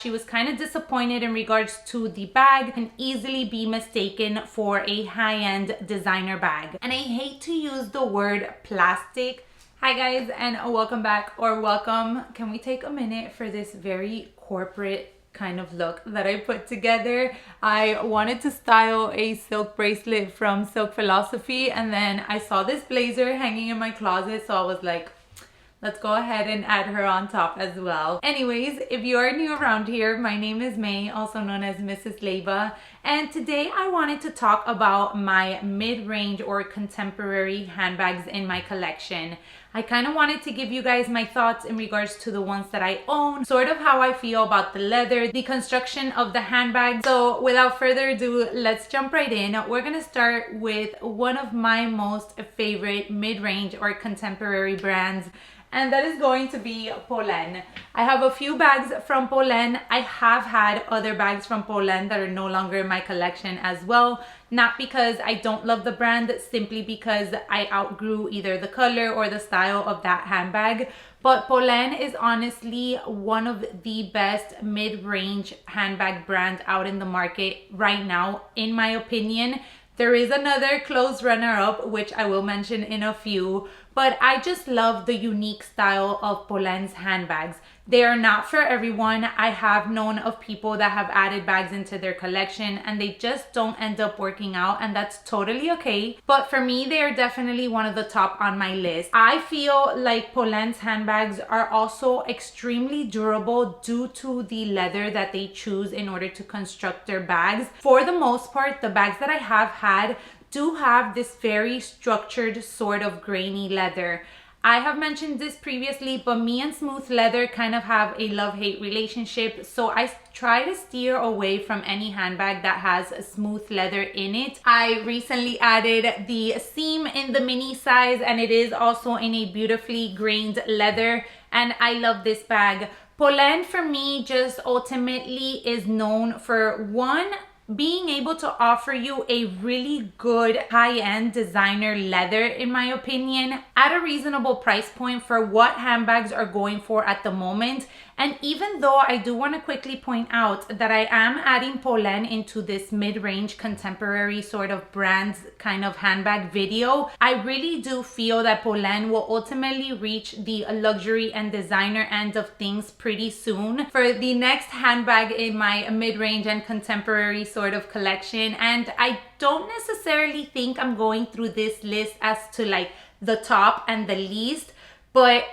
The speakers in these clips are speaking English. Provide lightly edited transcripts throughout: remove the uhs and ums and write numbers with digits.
She was kind of disappointed in regards to the bag. Can easily be mistaken for a high-end designer bag. And I hate to use the word plastic. Hi guys, and welcome back, or welcome. Can we take a minute for this very corporate kind of look that I put together? I wanted to style a silk bracelet from Silk Philosophy, and then I saw this blazer hanging in my closet, so I was like, let's go ahead and add her on top as well. Anyways, if you are new around here, my name is May, also known as Mrs. Leyva, and today I wanted to talk about my mid-range or contemporary handbags in my collection. I kind of wanted to give you guys my thoughts in regards to the ones that I own, sort of how I feel about the leather, the construction of the handbag. So without further ado, let's jump right in. We're gonna start with one of my most favorite mid-range or contemporary brands, and that is going to be Polene. I have a few bags from Polene. I have had other bags from Polene that are no longer in my collection as well. Not because I don't love the brand, simply because I outgrew either the color or the style of that handbag. But Polene is honestly one of the best mid-range handbag brands out in the market right now, in my opinion. There is another close runner-up, which I will mention in a few, but I just love the unique style of Polene's handbags. They are not for everyone. I have known of people that have added bags into their collection and they just don't end up working out, and that's totally okay. But for me, they are definitely one of the top on my list. I feel like Polene's handbags are also extremely durable due to the leather that they choose in order to construct their bags. For the most part, the bags that I have had do have this very structured sort of grainy leather. I have mentioned this previously, but me and smooth leather kind of have a love-hate relationship, so I try to steer away from any handbag that has a smooth leather in it. I recently added the seam in the mini size, and it is also in a beautifully grained leather, and I love this bag. Polene for me just ultimately is known for one, being able to offer you a really good high-end designer leather, in my opinion, at a reasonable price point for what handbags are going for at the moment. And even though I do want to quickly point out that I am adding Polene into this mid-range contemporary sort of brands kind of handbag video, I really do feel that Polene will ultimately reach the luxury and designer end of things pretty soon for the next handbag in my mid-range and contemporary sort of collection. And I don't necessarily think I'm going through this list as to like the top and the least, but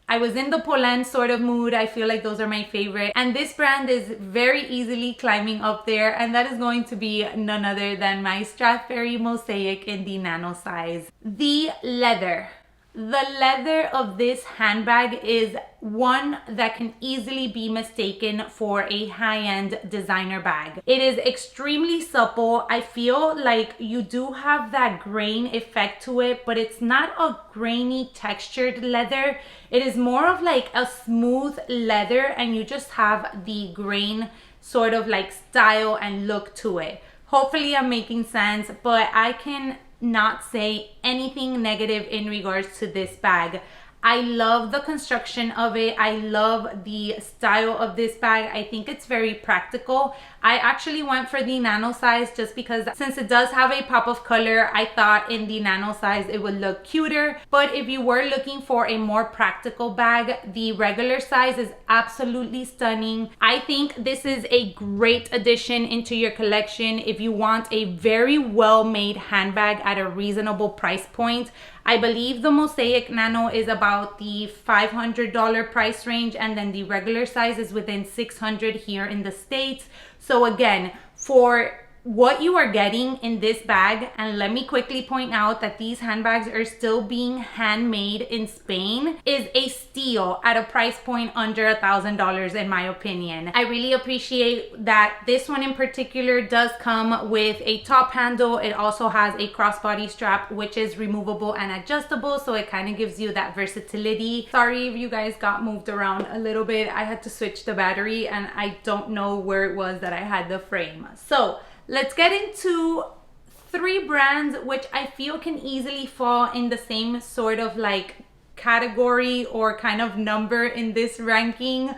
I was in the Polene sort of mood. I feel like those are my favorite. And this brand is very easily climbing up there. And that is going to be none other than my Strathberry Mosaic in the nano size. The leather. The leather of this handbag is one that can easily be mistaken for a high-end designer bag. It is extremely supple. I feel like you do have that grain effect to it, but it's not a grainy textured leather. It is more of like a smooth leather, and you just have the grain sort of like style and look to it. Hopefully I'm making sense, but I can not say anything negative in regards to this bag. I love the construction of it. I love the style of this bag. I think it's very practical. I actually went for the nano size just because since it does have a pop of color, I thought in the nano size it would look cuter. But if you were looking for a more practical bag, the regular size is absolutely stunning. I think this is a great addition into your collection if you want a very well-made handbag at a reasonable price point. I believe the Mosaic Nano is about the $500 price range, and then the regular size is within $600 here in the States. So again, for what you are getting in this bag, and let me quickly point out that these handbags are still being handmade in Spain, is a steal at a price point under $1,000 in my opinion. I really appreciate that this one in particular does come with a top handle. It also has a crossbody strap which is removable and adjustable, so it kind of gives you that versatility. Sorry if you guys got moved around a little bit. I had to switch the battery and I don't know where it was that I had the frame. So let's get into 3 brands which I feel can easily fall in the same sort of like category or kind of number in this ranking.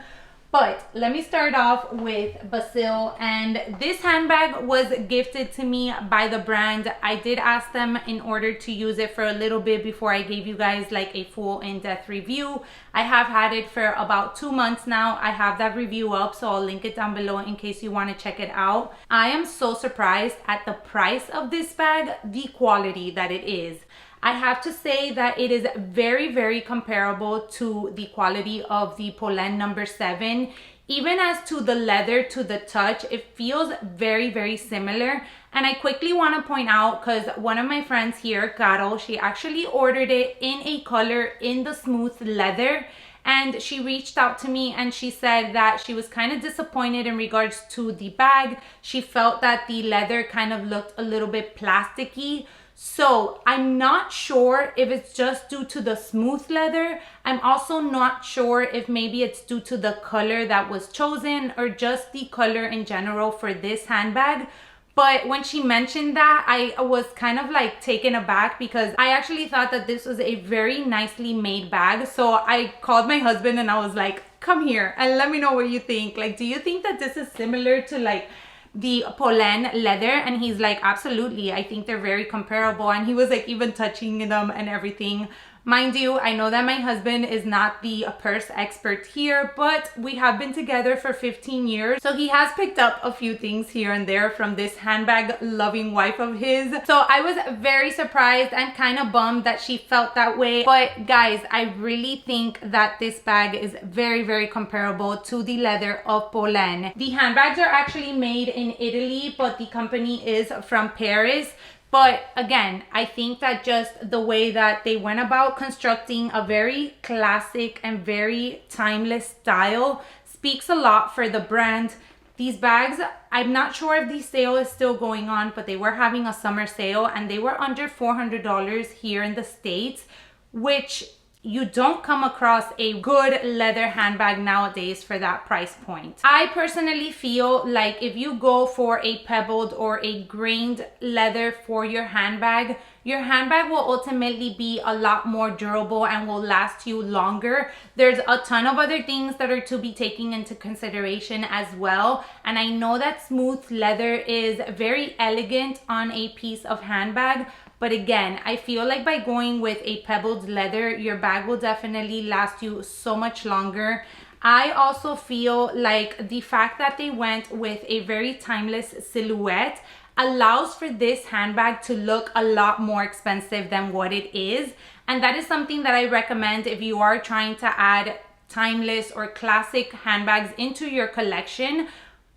But let me start off with Basile, and this handbag was gifted to me by the brand. I did ask them in order to use it for a little bit before I gave you guys like a full in-depth review. I have had it for about 2 months now. I have that review up, so I'll link it down below in case you want to check it out. I am so surprised at the price of this bag, the quality that it is. I have to say that it is very, very comparable to the quality of the Polene number 7. Even as to the leather, to the touch, it feels very, very similar. And I quickly want to point out, because one of my friends here, Caro, she actually ordered it in a color in the smooth leather. And she reached out to me and she said that she was kind of disappointed in regards to the bag. She felt that the leather kind of looked a little bit plasticky. So I'm not sure if it's just due to the smooth leather. I'm also not sure if maybe it's due to the color that was chosen or just the color in general for this handbag. But when she mentioned that, I was kind of like taken aback because I actually thought that this was a very nicely made bag. So I called my husband and I was like, come here and let me know what you think. Like, do you think that this is similar to like the Polen leather? And he's like, absolutely, I think they're very comparable. And he was like even touching them and everything. Mind you, I know that my husband is not the purse expert here, but we have been together for 15 years. So he has picked up a few things here and there from this handbag loving wife of his. So I was very surprised and kind of bummed that she felt that way. But guys, I really think that this bag is very, very comparable to the leather of Polene. The handbags are actually made in Italy, but the company is from Paris. But again, I think that just the way that they went about constructing a very classic and very timeless style speaks a lot for the brand. These bags, I'm not sure if the sale is still going on, but they were having a summer sale and they were under $400 here in the States, which you don't come across a good leather handbag nowadays for that price point. I personally feel like if you go for a pebbled or a grained leather for your handbag will ultimately be a lot more durable and will last you longer. There's a ton of other things that are to be taken into consideration as well. And I know that smooth leather is very elegant on a piece of handbag. But again, I feel like by going with a pebbled leather, your bag will definitely last you so much longer. I also feel like the fact that they went with a very timeless silhouette allows for this handbag to look a lot more expensive than what it is. And that is something that I recommend if you are trying to add timeless or classic handbags into your collection.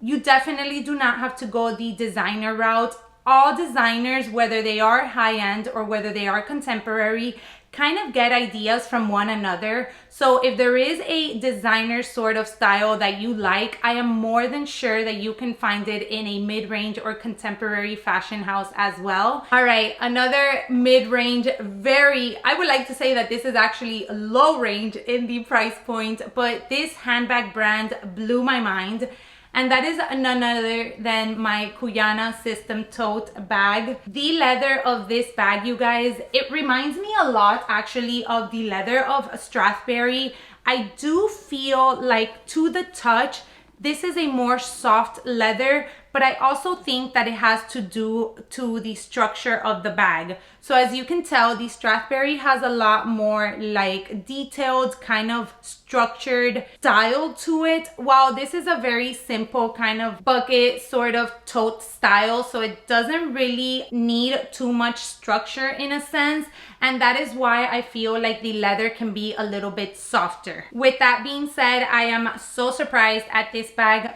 You definitely do not have to go the designer route. All designers, whether they are high-end or whether they are contemporary, kind of get ideas from one another. So if there is a designer sort of style that you like, I am more than sure that you can find it in a mid-range or contemporary fashion house as well. All right, another mid-range, I would like to say that this is actually low range in the price point, but this handbag brand blew my mind. And that is none other than my Kuana system tote bag. The leather of this bag, you guys, it reminds me a lot actually of the leather of Strathberry. I do feel like to the touch, this is a more soft leather, but I also think that it has to do to the structure of the bag. So as you can tell, the Strathberry has a lot more like detailed, kind of structured style to it, while this is a very simple kind of bucket sort of tote style. So it doesn't really need too much structure in a sense. And that is why I feel like the leather can be a little bit softer. With that being said, I am so surprised at this bag.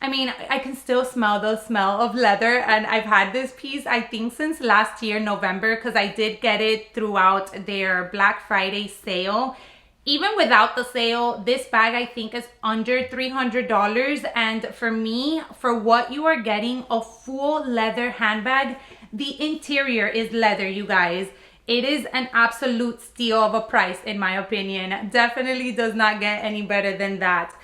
I mean, I can still smell the smell of leather, and I've had this piece I think since last year, November, because I did get it throughout their Black Friday sale. Even without the sale, this bag I think is under $300, and for me, for what you are getting, a full leather handbag, the interior is leather, you guys. It is an absolute steal of a price in my opinion. Definitely does not get any better than that.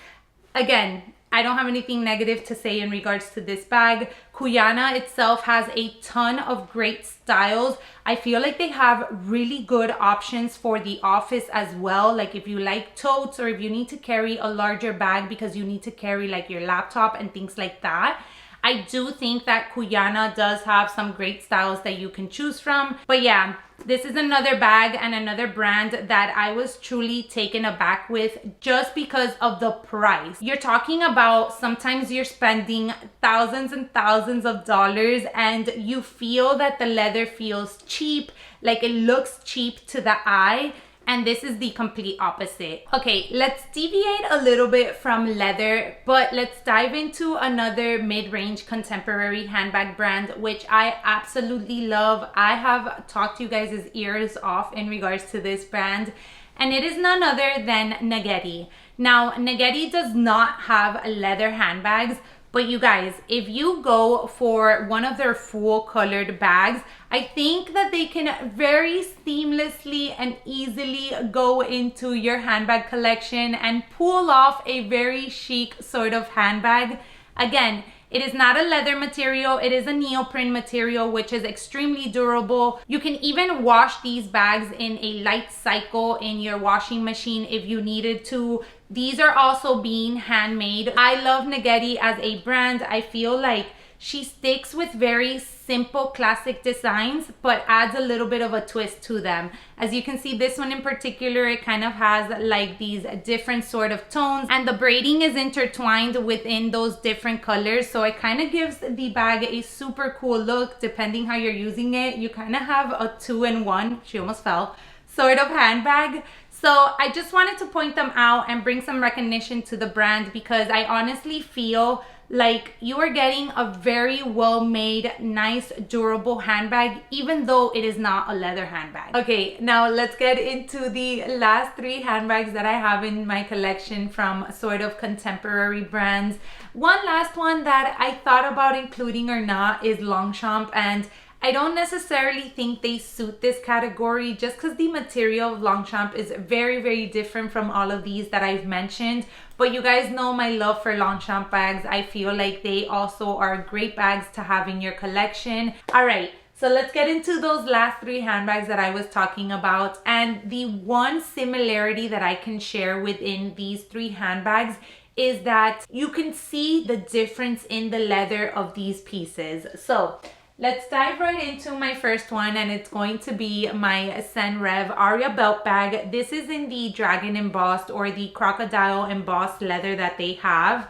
Again, I don't have anything negative to say in regards to this bag. Kuana itself has a ton of great styles. I feel like they have really good options for the office as well. Like if you like totes or if you need to carry a larger bag because you need to carry like your laptop and things like that. I do think that Kuana does have some great styles that you can choose from. But yeah, this is another bag and another brand that I was truly taken aback with just because of the price. You're talking about sometimes you're spending thousands and thousands of dollars and you feel that the leather feels cheap, like it looks cheap to the eye. And this is the complete opposite. Okay, let's deviate a little bit from leather, but let's dive into another mid-range contemporary handbag brand, which I absolutely love. I have talked to you guys' ears off in regards to this brand, and it is none other than Netti. Now, Netti does not have leather handbags, but you guys, if you go for one of their full colored bags, I think that they can very seamlessly and easily go into your handbag collection and pull off a very chic sort of handbag. Again, it is not a leather material, it is a neoprene material, which is extremely durable. You can even wash these bags in a light cycle in your washing machine if you needed to. These are also being handmade. I love Netti as a brand. I feel like she sticks with very simple classic designs, but adds a little bit of a twist to them. As you can see, this one in particular, it kind of has like these different sort of tones, and the braiding is intertwined within those different colors. So it kind of gives the bag a super cool look. Depending how you're using it, you kind of have a 2-in-1, she almost fell, sort of handbag. So I just wanted to point them out and bring some recognition to the brand because I honestly feel like you are getting a very well-made, nice, durable handbag, even though it is not a leather handbag. Okay, now let's get into the last 3 handbags that I have in my collection from sort of contemporary brands. One last one that I thought about including or not is Chomp, and I don't necessarily think they suit this category just because the material of Chomp is very, very different from all of these that I've mentioned. But you guys know my love for Chomp bags. I feel like they also are great bags to have in your collection. All right, so let's get into those last 3 handbags that I was talking about. And the one similarity that I can share within these 3 handbags is that you can see the difference in the leather of these pieces. So let's dive right into my first one, and it's going to be my Senreve Aria belt bag. This is in the dragon embossed or the crocodile embossed leather that they have.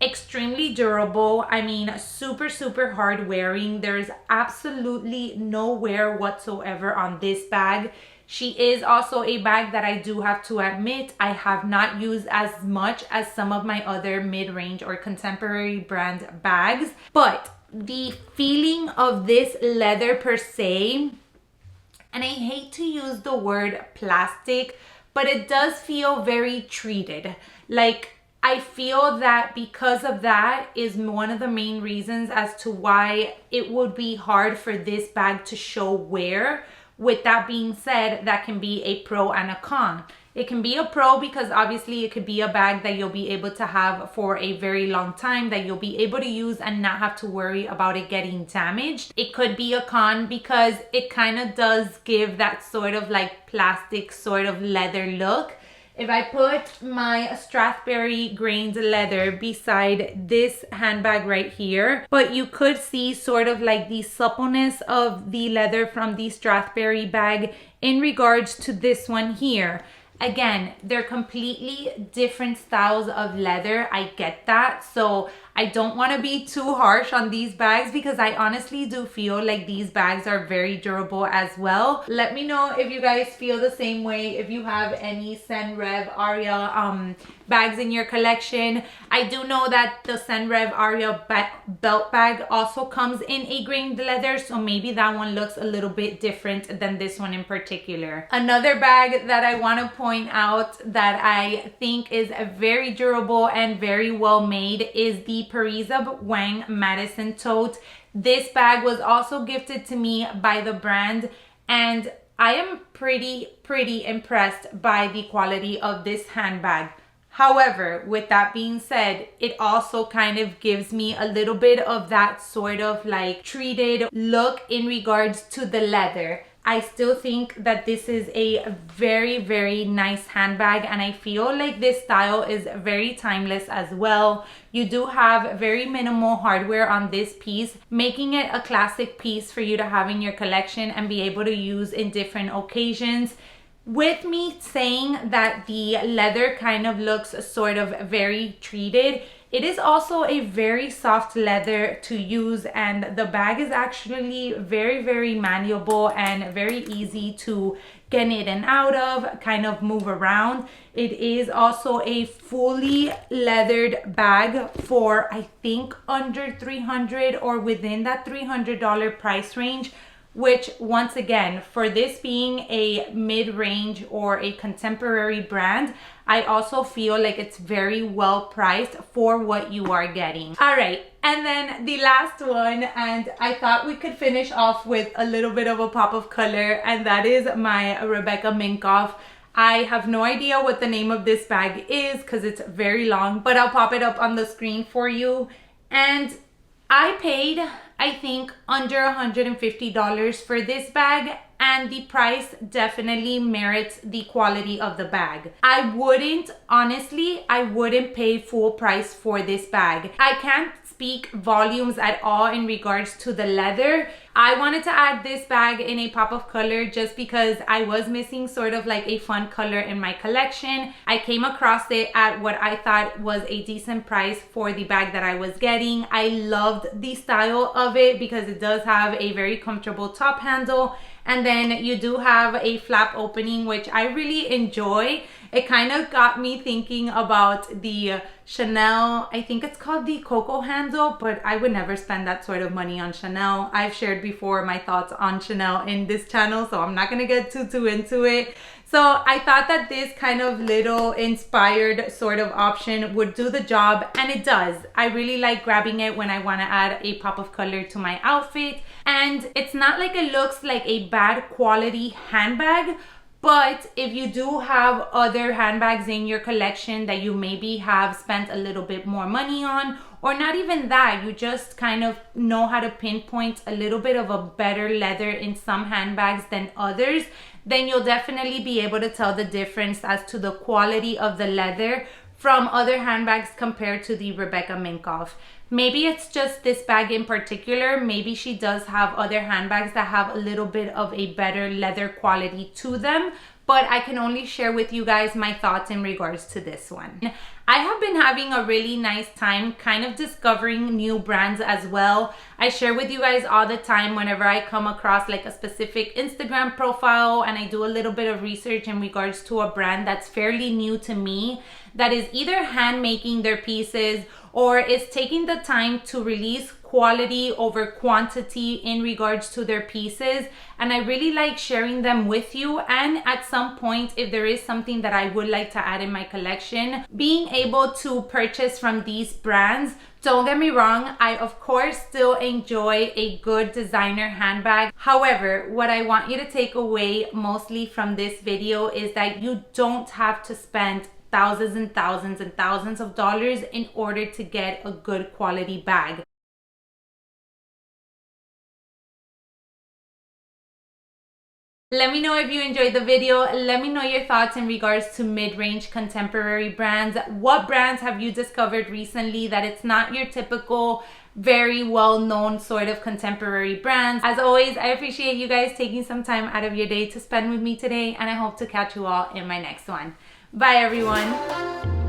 Extremely durable. I mean, super, super hard wearing. There's absolutely no wear whatsoever on this bag. She is also a bag that I do have to admit I have not used as much as some of my other mid-range or contemporary brand bags, but the feeling of this leather per se, and I hate to use the word plastic, but it does feel very treated. Like, I feel that because of that is one of the main reasons as to why it would be hard for this bag to show wear. With that being said, that can be a pro and a con. It can be a pro because obviously it could be a bag that you'll be able to have for a very long time, that you'll be able to use and not have to worry about it getting damaged. It could be a con because it kind of does give that sort of like plastic sort of leather look. If I put my Strathberry grained leather beside this handbag right here, but you could see sort of like the suppleness of the leather from the Strathberry bag in regards to this one here. Again, they're completely different styles of leather. I get that. So I don't want to be too harsh on these bags because I honestly do feel like these bags are very durable as well. Let me know if you guys feel the same way, if you have any Senreve Aria bags in your collection. I do know that the Senreve Aria belt bag also comes in a grained leather, so maybe that one looks a little bit different than this one in particular. Another bag that I want to point out that I think is very durable and very well made is the Parisa Wang Madison tote. This bag was also gifted to me by the brand, and I am pretty impressed by the quality of this handbag. However, with that being said, it also kind of gives me a little bit of that sort of like treated look in regards to the leather. I still think that this is a very, very nice handbag, and I feel like this style is very timeless as well. You do have very minimal hardware on this piece, making it a classic piece for you to have in your collection and be able to use in different occasions. With me saying that the leather kind of looks sort of very treated, it is also a very soft leather to use, and the bag is actually very, very malleable and very easy to get in and out of, kind of move around. It is also a fully leathered bag for I think under $300 or within that $300 price range, which once again, for this being a mid-range or a contemporary brand, I also feel like it's very well priced for what you are getting. All right, and then the last one, and I thought we could finish off with a little bit of a pop of color, and that is my Rebecca Minkoff. I have no idea what the name of this bag is because it's very long, but I'll pop it up on the screen for you. And I paid, I think, under $150 for this bag, and the price definitely merits the quality of the bag. Honestly, I wouldn't pay full price for this bag. I can't speak volumes at all in regards to the leather. I wanted to add this bag in a pop of color just because I was missing sort of like a fun color in my collection. I came across it at what I thought was a decent price for the bag that I was getting. I loved the style of it because it does have a very comfortable top handle, and then you do have a flap opening, which I really enjoy. It kind of got me thinking about the Chanel, I think it's called the Coco handle, but I would never spend that sort of money on Chanel. I've shared before my thoughts on Chanel in this channel, so I'm not gonna get too into it. So I thought that this kind of little inspired sort of option would do the job, and it does. I really like grabbing it when I want to add a pop of color to my outfit. And it's not like it looks like a bad quality handbag, but if you do have other handbags in your collection that you maybe have spent a little bit more money on, or not even that, you just kind of know how to pinpoint a little bit of a better leather in some handbags than others, then you'll definitely be able to tell the difference as to the quality of the leather from other handbags compared to the Rebecca Minkoff. Maybe it's just this bag in particular. Maybe she does have other handbags that have a little bit of a better leather quality to them, but I can only share with you guys my thoughts in regards to this one. I have been having a really nice time kind of discovering new brands as well. I share with you guys all the time whenever I come across like a specific Instagram profile and I do a little bit of research in regards to a brand that's fairly new to me, that is either hand making their pieces or is taking the time to release quality over quantity in regards to their pieces. And I really like sharing them with you, and at some point, if there is something that I would like to add in my collection, being able to purchase from these brands. Don't get me wrong, I of course still enjoy a good designer handbag. However, what I want you to take away mostly from this video is that you don't have to spend thousands and thousands and thousands of dollars in order to get a good quality bag. Let me know if you enjoyed the video. Let me know your thoughts in regards to mid-range contemporary brands. What brands have you discovered recently that it's not your typical, very well-known sort of contemporary brands? As always, I appreciate you guys taking some time out of your day to spend with me today, and I hope to catch you all in my next one. Bye, everyone.